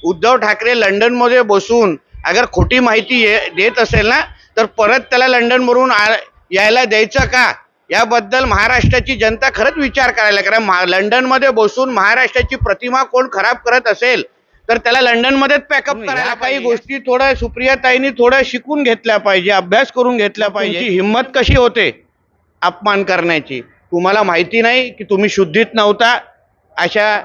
उद्धव ठाकरे लंडनमध्ये बसून अगर खोटी माहिती देत असेल ना, तर परत त्याला लंडनवरून यायला द्यायचं का, याबद्दल महाराष्ट्राची जनता खरंच विचार करायला. कारण लंडनमध्ये बसून महाराष्ट्राची प्रतिमा कोण खराब करत असेल तर त्याला लंडनमध्येच पॅकअप करायला. काही गोष्टी थोडं सुप्रियाताईंनी थोडं शिकून घेतल्या पाहिजे, अभ्यास करून घेतल्या पाहिजे. हिंमत कशी होते अपमान करण्याची? तुम्हाला माहिती नाही की तुम्ही शुद्धीत नव्हता? अशा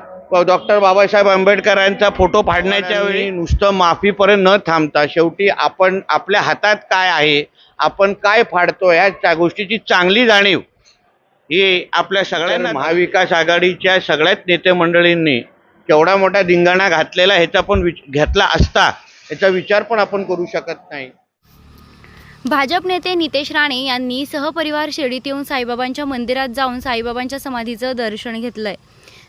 डॉक्टर बाबासाहेब आंबेडकरांचा फोटो फाडण्याच्या वेळी नुसतं माफीपर्यंत न थांबता शेवटी आपण आपल्या हातात काय आहे, आपण काय फाडतो या गोष्टीची चांगली जाणीव ही आपल्या सगळ्यांना. महाविकास आघाडीच्या सगळ्याच नेते मंडळींनी केवढा मोठा धिंगाणा घातलेला ह्याचा पण घेतला असता याचा विचार पण आपण करू शकत नाही. भाजप नेते नितेश राणे यांनी सहपरिवार शिर्डीत येऊन साईबाबांच्या मंदिरात जाऊन साईबाबांच्या समाधीचं दर्शन घेतलंय.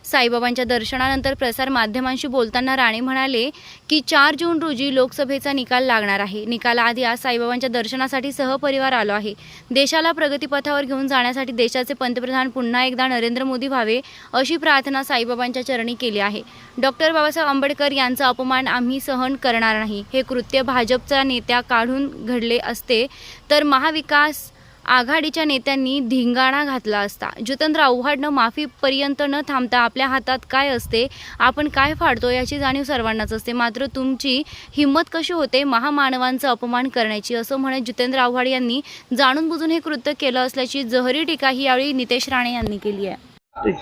साईबाबांच्या दर्शनानंतर प्रसार माध्यमांशी बोलताना राणे म्हणाले की 4 जून रोजी लोकसभेचा निकाल लागणार आहे. निकालाआधी आज साईबाबांच्या दर्शनासाठी सहपरिवार आलो आहे. देशाला प्रगतीपथावर घेऊन जाण्यासाठी देशाचे पंतप्रधान पुन्हा एकदा नरेंद्र मोदी व्हावे अशी प्रार्थना साईबाबांच्या चरणी केली आहे. डॉक्टर बाबासाहेब आंबेडकर यांचा अपमान आम्ही सहन करणार नाही. हे कृत्य भाजपच्या नेत्या काढून घडले असते तर महाविकास आघाडीच्या नेत्यांनी धिंगाणा घातला असता. जितेंद्र आव्हाडनं माफीपर्यंत न थांबता आपल्या हातात काय असते, आपण काय फाडतो याची जाणीव सर्वांनाच असते. मात्र तुमची हिंमत कशी होते महामानवांचा अपमान करण्याची, असं म्हणत जितेंद्र आव्हाड यांनी जाणून बुजून हे कृत्य केलं असल्याची जहरी टीकाही यावेळी नितेश राणे यांनी केली आहे.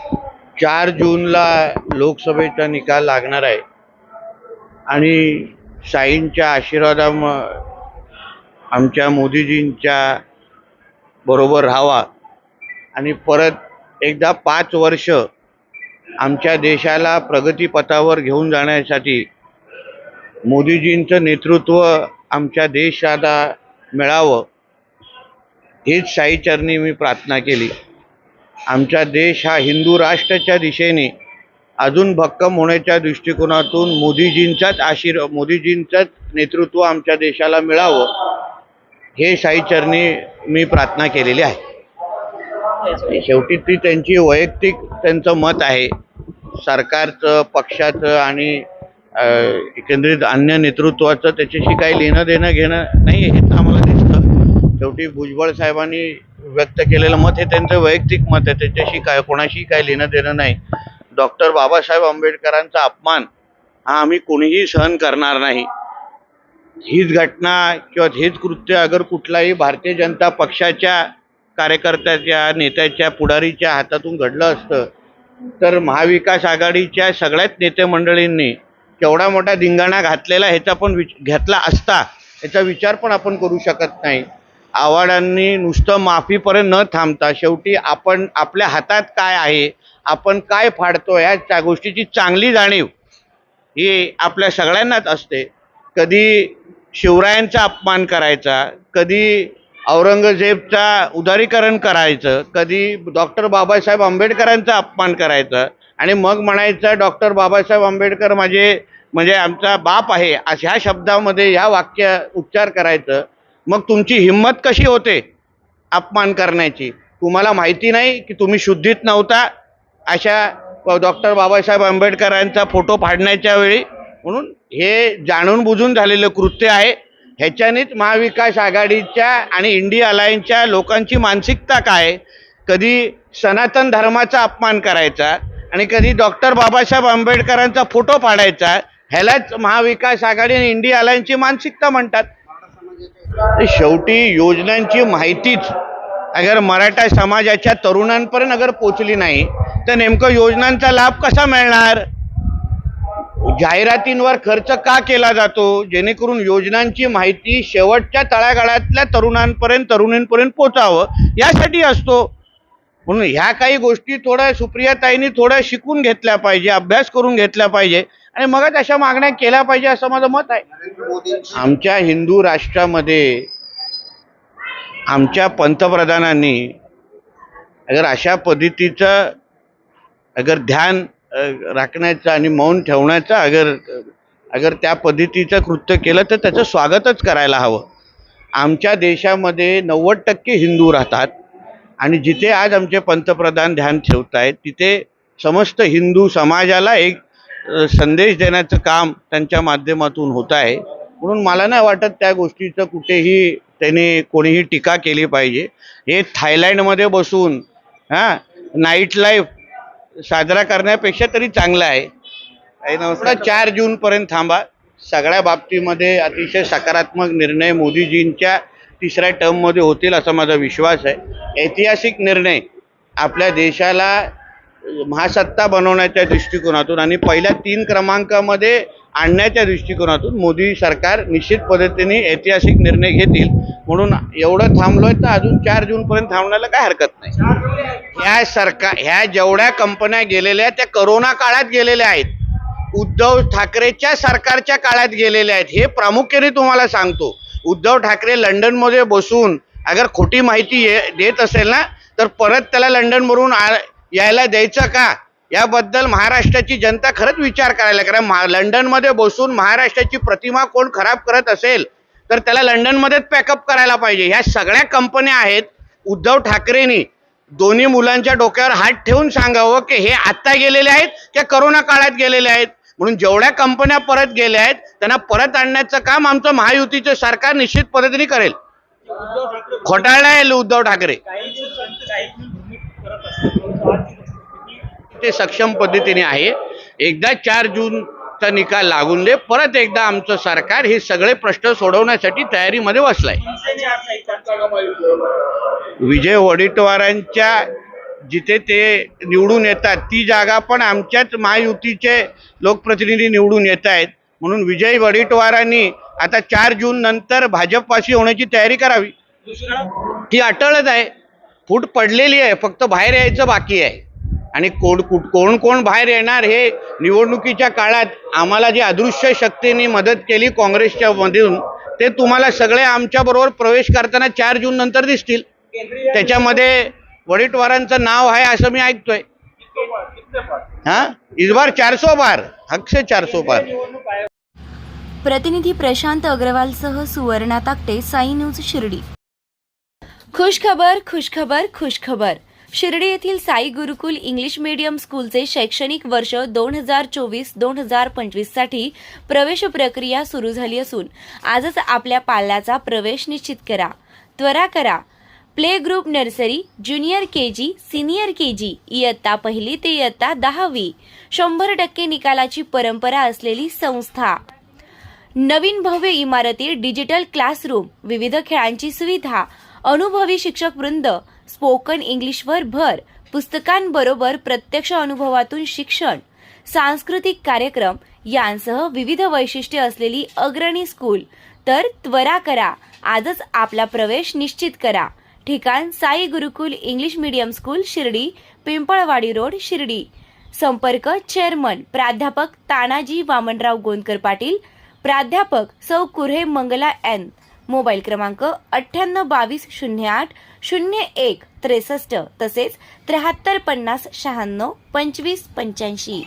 4 जूनला लोकसभेचा निकाल लागणार आहे आणि साईंच्या आशीर्वादामुळे आमच्या मोदीजींच्या बरोबर राहावा आणि परत एकदा 5 वर्ष आमच्या देशाला प्रगतीपथावर घेऊन जाण्यासाठी मोदीजींचं नेतृत्व आमच्या देशाला मिळावं हीच साईचरणी मी प्रार्थना केली. आमचा देश हा हिंदू राष्ट्राच्या दिशेने अजून भक्कम होण्याच्या दृष्टिकोनातून मोदीजींचंच नेतृत्व आमच्या देशाला मिळावं हे साईचरणी मी प्रार्थना केलेली आहे. शेवटी ती त्यांची वैयक्तिक त्यांचं मत आहे. सरकारचं, पक्षाचं आणि एकंदरीत अन्य नेतृत्वाचं त्याच्याशी काही लेणं देणं घेणं नाही हेच आम्हाला दिसतं. शेवटी भुजबळ साहेबांनी व्यक्त केलेलं मत हे त्यांचं वैयक्तिक मत आहे, त्याच्याशी कोणाशी काही लेणं देणं नाही. डॉक्टर बाबासाहेब आंबेडकरांचा अपमान हा आम्ही कोणीही सहन करणार नाही. हीच घटना किंवा हेच कृत्य अगर कुठलाही भारतीय जनता पक्षाच्या कार्यकर्त्याच्या, नेत्याच्या, पुढारीच्या हातातून घडलं असतं तर महाविकास आघाडीच्या सगळ्याच नेते मंडळींनी केवढा मोठा धिंगाणा घातलेला ह्याचा पण घेतला असता याचा विचार पण आपण करू शकत नाही. आव्हाडांनी नुसतं माफीपर्यंत न थांबता शेवटी आपण आपल्या हातात काय आहे, आपण काय फाडतो या गोष्टीची चांगली जाणीव ही आपल्या सगळ्यांनाच असते. कधी शिवरायांचा अपमान करायचा, कधी औरंगजेबचा उदारीकरण करायचं, कधी डॉक्टर बाबासाहेब आंबेडकरांचा अपमान करायचा आणि मग म्हणायचं डॉक्टर बाबासाहेब आंबेडकर म्हणजे आमचा बाप आहे अशा शब्दामध्ये या वाक्य उच्चार करायचं. मग तुमची हिंमत कशी होते अपमान करण्याची? तुम्हाला माहिती नाही की तुम्ही शुद्धीत नव्हता अशा डॉक्टर बाबासाहेब आंबेडकरांचा फोटो फाडण्याच्या वेळी? म्हणून हे जाणून बुजून झालेलं कृत्य आहे. ह्याच्यानेच महाविकास आघाडीच्या आणि इंडिया अलायन्सच्या लोकांची मानसिकता काय, कधी सनातन धर्माचा अपमान करायचा आणि कधी डॉक्टर बाबासाहेब आंबेडकरांचा फोटो फाडायचा, ह्यालाच महाविकास आघाडी आणि इंडिया अलायन्सची मानसिकता म्हणतात. शेवटी योजनांची माहितीच अगर मराठा समाजाच्या तरुणांपर्यंत अगर पोचली नाही तर नेमकं योजनांचा लाभ कसा मिळणार? जाहिरातींवर खर्च का केला जातो? जेणेकरून योजनांची माहिती शेवटच्या तळागाळातल्या तरुणींपर्यंत पोचावं यासाठी असतो. म्हणून ह्या काही गोष्टी थोड्या सुप्रियाताईंनी थोड्या शिकून घेतल्या पाहिजे, अभ्यास करून घेतला पाहिजे आणि मगच अशा मागण्या केल्या पाहिजे असं माझं मत आहे. आमच्या हिंदू राष्ट्रामध्ये आमच्या पंतप्रधानांनी अगर अशा पद्धतीचं अगर ध्यान राखण्याचं आणि मौन ठेवण्याचं अगर त्या पद्धतीचं कृत्य केलं तर त्याचं स्वागतच करायला हवं. आमच्या देशामध्ये 90% हिंदू राहतात आणि जिथे आज आमचे पंतप्रधान ध्यान ठेवत आहेत तिथे समस्त हिंदू समाजाला एक संदेश देण्याचं काम त्यांच्या माध्यमातून होत आहे. म्हणून मला नाही वाटत त्या गोष्टीचं कुठेही त्याने कोणीही टीका केली पाहिजे. हे थायलंडमध्ये बसून नाईट लाईफ साजरा करण्यापेक्षा तरी चांगलं आहे. 4 जूनपर्यंत थांबा. सगळ्या बाबतीमध्ये अतिशय सकारात्मक निर्णय मोदीजींच्या 3ऱ्या टर्ममध्ये होतील असा माझा विश्वास आहे. ऐतिहासिक निर्णय आपल्या देशाला महासत्ता बनवण्याच्या दृष्टिकोनातून आणि पहिल्या 3 क्रमांकामध्ये आणण्याच्या दृष्टिकोनातून मोदी सरकार निश्चित पद्धतीने ऐतिहासिक निर्णय घेतील. म्हणून एवढं थांबलोय तर अजून 4 जूनपर्यंत थांबण्याला काय हरकत नाही. ह्या जेवढ्या कंपन्या गेलेल्या त्या करोना काळात गेलेल्या आहेत, उद्धव ठाकरेच्या सरकारच्या काळात गेलेल्या आहेत. हे प्रामुख्याने तुम्हाला सांगतो. उद्धव ठाकरे लंडनमध्ये बसून अगर खोटी माहिती देत असेल ना तर परत त्याला लंडनवरून यायला द्यायचं का, याबद्दल महाराष्ट्राची जनता खरंच विचार करायला. कारण लंडनमध्ये बसून महाराष्ट्राची प्रतिमा कोण खराब करत असेल तर त्याला लंडनमध्येच पॅकअप करायला पाहिजे. ह्या सगळ्या कंपन्या आहेत. उद्धव ठाकरेंनी दोन्ही मुलांच्या डोक्यावर हात ठेवून सांगावं की हे आत्ता गेलेले आहेत की करोना काळात गेलेले आहेत. म्हणून जेवढ्या कंपन्या परत गेल्या आहेत त्यांना परत आणण्याचं काम आमचं महायुतीचं सरकार निश्चित पद्धतीने करेल. खोटारडा आहे उद्धव ठाकरे. ते सक्षम पद्धतीने आहे. एकदा 4 जूनचा निकाल लागून दे. परत एकदा आमचं सरकार हे सगळे प्रश्न सोडवण्यासाठी तयारीमध्ये बसलाय. विजय वडेट्टीवारांच्या जिथे ते निवडून येतात ती जागा पण आमच्याच महायुतीचे लोकप्रतिनिधी निवडून येत आहेत. म्हणून विजय वडेट्टीवारांनी आता 4 जून नंतर भाजपवासी होण्याची तयारी करावी. ती अटळच आहे. फूट पडलेली आहे. फक्त बाहेर यायचं बाकी आहे. आणि कोण बाहेर येणार हे निवडणुकीच्या काळात आम्हाला जी अदृश्य शक्तीने मदत केली काँग्रेसच्या मधून ते तुम्हाला सगळे आमच्याबरोबर प्रवेश करताना 4 जून नंतर दिसतील. त्याच्यामध्ये वडेट्टीवारांचं नाव आहे असं मी ऐकतोय. इस बार 400 बार, हक से 400 बार. प्रतिनिधी प्रशांत अग्रवालसह सुवर्णा ताकटे, साई न्यूज शिर्डी. खुशखबर खुशखबर खुशखबर. शिर्डी येथील साई गुरुकुल इंग्लिश मीडियम स्कूलचे शैक्षणिक वर्ष 2024-2025 साठी प्रवेश प्रक्रिया सुरू झाली असून आजच आपल्या पाल्याचा प्रवेश निश्चित करा. त्वरा करा. Play group nursery, junior KG, senior KG इयत्ता 1 ते इयत्ता 10वी 100% निकालाची परंपरा असलेली संस्था. नवीन भव्य इमारती, डिजिटल क्लासरूम, विविध खेळांची सुविधा, अनुभवी शिक्षक वृंद, स्पोकन इंग्लिशवर भर, पुस्तकांबरोबर प्रत्यक्ष अनुभवातून शिक्षण, सांस्कृतिक कार्यक्रम यांसह विविध वैशिष्ट्ये असलेली अग्रणी स्कूल. तर त्वरा करा. आजच आपला प्रवेश निश्चित करा. ठिकाण Sai Gurukul English medium school, Shirdi, Pimpalwadi road, Shirdi. संपर्क चेअरमन प्राध्यापक तानाजी वामनराव गोंदकर पाटील, प्राध्यापक सौ कुऱ्हे मंगला एन. मोबाईल क्रमांक 9822080163 तसेच 7350962585.